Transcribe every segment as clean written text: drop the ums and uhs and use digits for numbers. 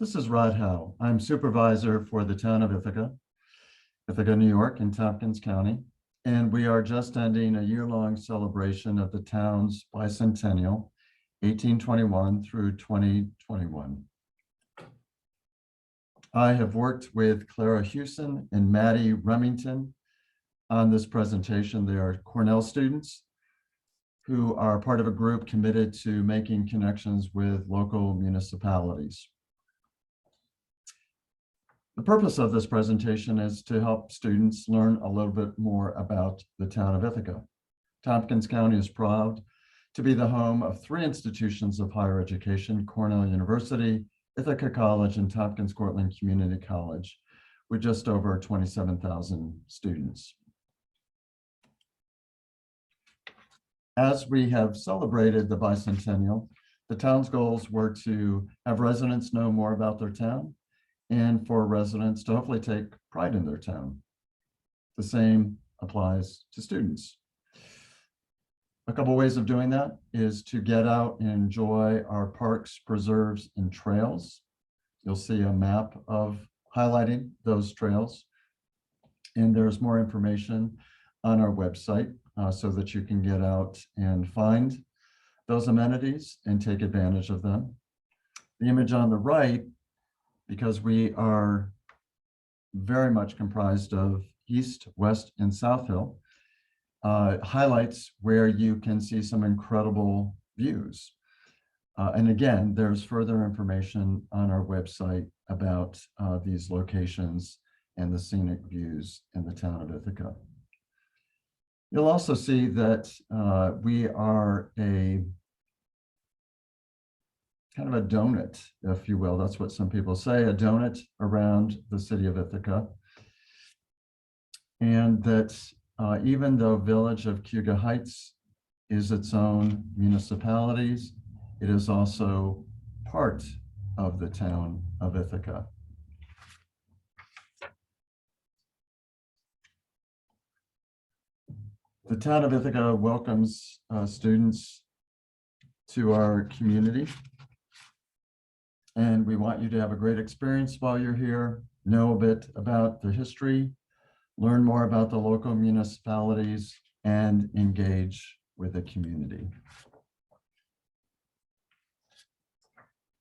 This is Rod Howe. I'm supervisor for the town of Ithaca, New York in Tompkins County. And we are just ending a year-long celebration of the town's bicentennial, 1821 through 2021. I have worked with Clara Hewson and Maddie Remington on this presentation. They are Cornell students who are part of a group committed to making connections with local municipalities. The purpose of this presentation is to help students learn a little bit more about the town of Ithaca. Tompkins County is proud to be the home of 3 institutions of higher education: Cornell University, Ithaca College, and Tompkins Cortland Community College, with just over 27,000 students. As we have celebrated the bicentennial, the town's goals were to have residents know more about their town and for residents to hopefully take pride in their town. The same applies to students. A couple ways of doing that is to get out and enjoy our parks, preserves, and trails. You'll see a map of highlighting those trails. And there's more information on our website so that you can get out and find those amenities and take advantage of them. The image on the right, because we are very much comprised of East, West, and South Hill, highlights where you can see some incredible views. And again, there's further information on our website about these locations and the scenic views in the town of Ithaca. You'll also see that we are a kind of a donut, if you will. That's what some people say, a donut around the city of Ithaca. And that even though Village of Cayuga Heights is its own municipalities, it is also part of the town of Ithaca. The town of Ithaca welcomes students to our community. And we want you to have a great experience while you're here, know a bit about the history, learn more about the local municipalities, and engage with the community.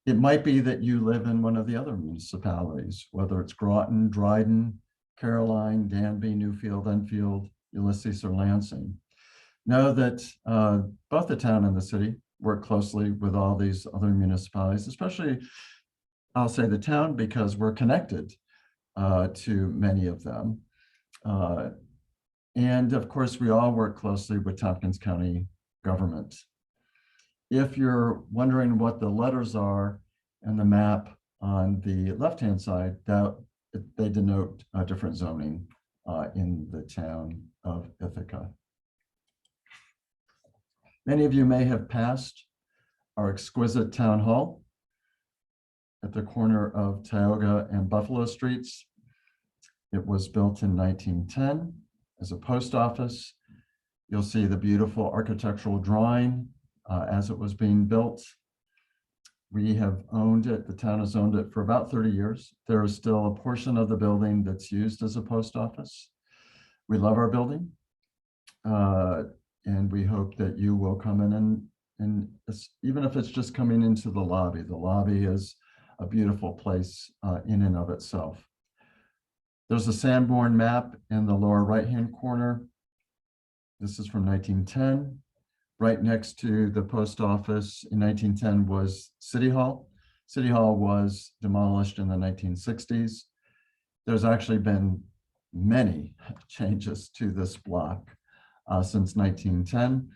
It might be that you live in one of the other municipalities, whether it's Groton, Dryden, Caroline, Danby, Newfield, Enfield, Ulysses, or Lansing. Know that both the town and the city work closely with all these other municipalities, especially, I'll say the town, because we're connected to many of them. And of course, we all work closely with Tompkins County government. If you're wondering what the letters are and the map on the left-hand side, that they denote different zoning in the town of Ithaca. Many of you may have passed our exquisite town hall at the corner of Tioga and Buffalo Streets. It was built in 1910 as a post office. You'll see the beautiful architectural drawing as it was being built. We have owned it, the town has owned it for about 30 years. There is still a portion of the building that's used as a post office. We love our building. And we hope that you will come in and even if it's just coming into the lobby is a beautiful place in and of itself. There's a Sanborn map in the lower right-hand corner. This is from 1910. Right next to the post office in 1910 was City Hall. City Hall was demolished in the 1960s. There's actually been many changes to this block since 1910.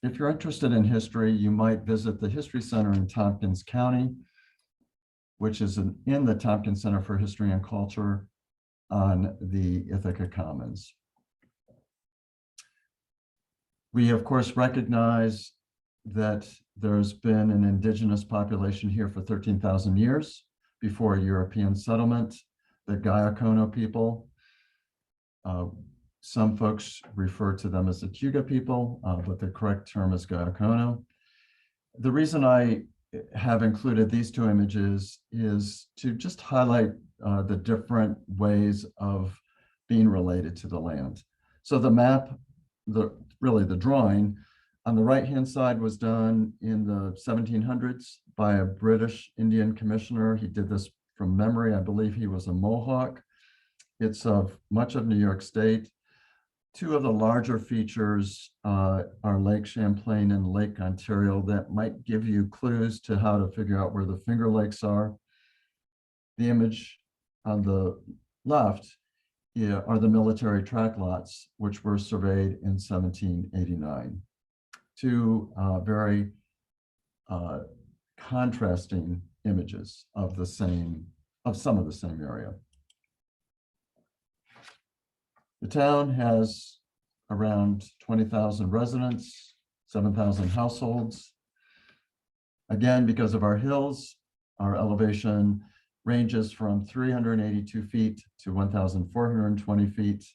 If you're interested in history, you might visit the History Center in Tompkins County, which is in the Tompkins Center for History and Culture on the Ithaca Commons. We, of course, recognize that there's been an indigenous population here for 13,000 years before European settlement, the Gayacono people. Some folks refer to them as the Cayuga people, but the correct term is Gayacono. The reason I have included these two images is to just highlight the different ways of being related to the land. So the map, really the drawing, on the right-hand side was done in the 1700s by a British Indian commissioner. He did this from memory. I believe he was a Mohawk. It's of much of New York State. Two of the larger features are Lake Champlain and Lake Ontario that might give you clues to how to figure out where the Finger Lakes are. The image on the left are the military track lots, which were surveyed in 1789. Two very contrasting images of some of the same area. The town has around 20,000 residents, 7,000 households. Again, because of our hills, our elevation ranges from 382 feet to 1,420 feet,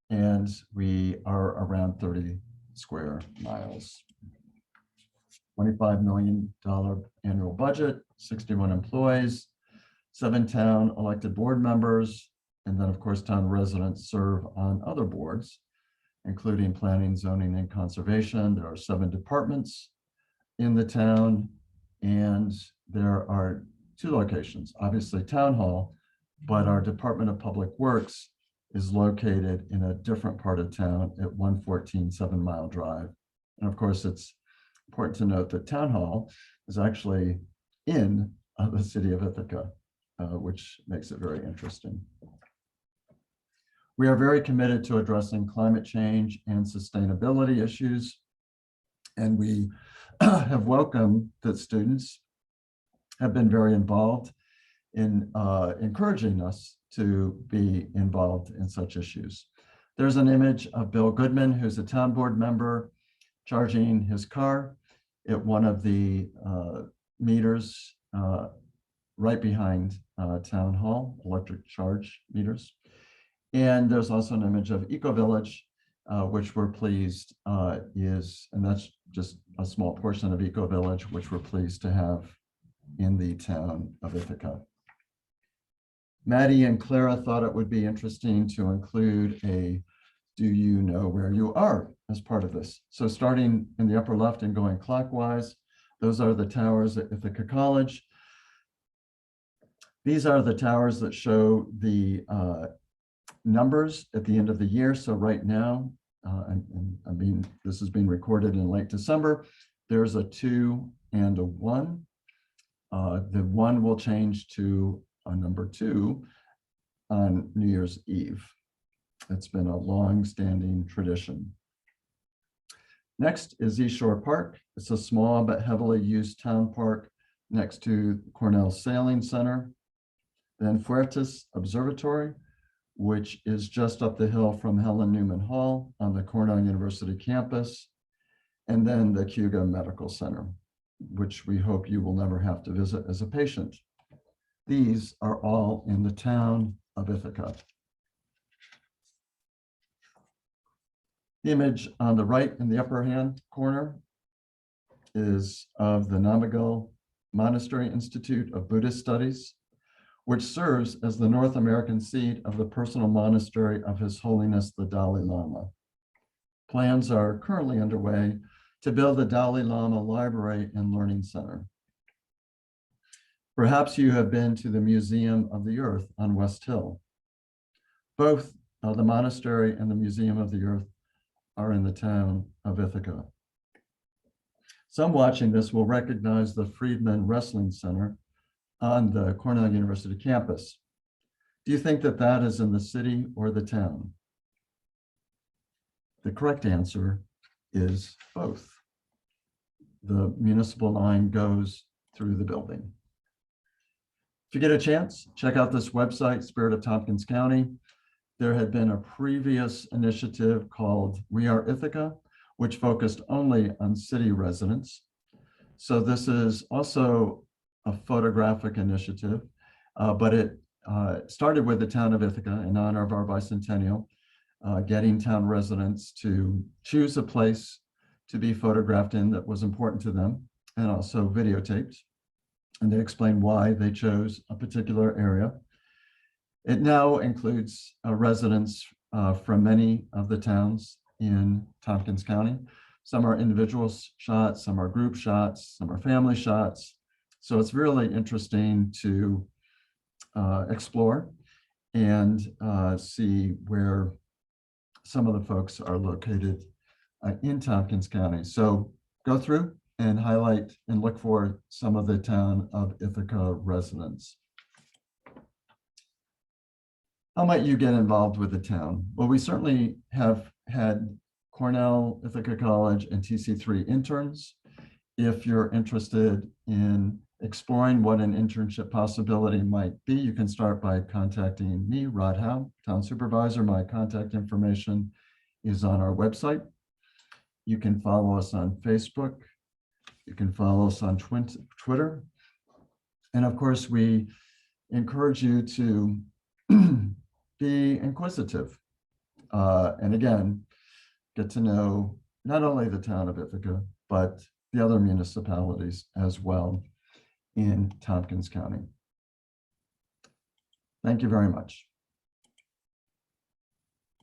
and we are around 30 square miles. $25 million annual budget, 61 employees, 7 town elected board members, and then, of course, town residents serve on other boards, including planning, zoning, and conservation. There are 7 departments in the town, and there are 2 locations, obviously town hall, but our Department of Public Works is located in a different part of town at 114 7 Mile Drive. And of course, it's important to note that town hall is actually in the city of Ithaca, which makes it very interesting. We are very committed to addressing climate change and sustainability issues, and we have welcomed that students have been very involved in encouraging us to be involved in such issues. There's an image of Bill Goodman, who's a town board member, charging his car at one of the meters right behind Town Hall, electric charge meters. And there's also an image of Eco Village, which we're pleased and that's just a small portion of Eco Village, which we're pleased to have in the town of Ithaca. Maddie and Clara thought it would be interesting to include a "Do you know where you are?" as part of this. So starting in the upper left and going clockwise, those are the towers at Ithaca College. These are the towers that show the numbers at the end of the year. So right now, this is being recorded in late December, there's a 2 and a 1. The 1 will change to a number 2 on New Year's Eve. It's been a long-standing tradition. Next is East Shore Park. It's a small but heavily used town park next to Cornell Sailing Center. Then Fuertes Observatory, which is just up the hill from Helen Newman Hall on the Cornell University campus. And then the Cuga Medical Center, which we hope you will never have to visit as a patient. These are all in the town of Ithaca. The image on the right in the upper hand corner is of the Namagal Monastery Institute of Buddhist Studies, which serves as the North American seat of the personal monastery of His Holiness the Dalai Lama. Plans are currently underway to build the Dalai Lama Library and Learning Center. Perhaps you have been to the Museum of the Earth on West Hill. Both the monastery and the Museum of the Earth are in the town of Ithaca. Some watching this will recognize the Friedman Wrestling Center on the Cornell University campus. Do you think that that is in the city or the town? The correct answer is both. The municipal line goes through the building. If you get a chance, check out this website, Spirit of Tompkins County. There had been a previous initiative called We Are Ithaca, which focused only on city residents. So this is also a photographic initiative, but it started with the town of Ithaca in honor of our bicentennial, getting town residents to choose a place to be photographed in that was important to them. and also videotaped. And they explain why they chose a particular area. It now includes residents from many of the towns in Tompkins County. Some are individual shots, some are group shots, some are family shots. So it's really interesting to explore and see where some of the folks are located in Tompkins County. So go through and highlight and look for some of the town of Ithaca residents. How might you get involved with the town? Well, we certainly have had Cornell, Ithaca College, and TC3 interns. If you're interested in exploring what an internship possibility might be, you can start by contacting me, Rod Howe, town supervisor. My contact information is on our website. You can follow us on Facebook. You can follow us on Twitter. And of course, we encourage you to be inquisitive. And again, get to know not only the town of Ithaca, but the other municipalities as well in Tompkins County. Thank you very much.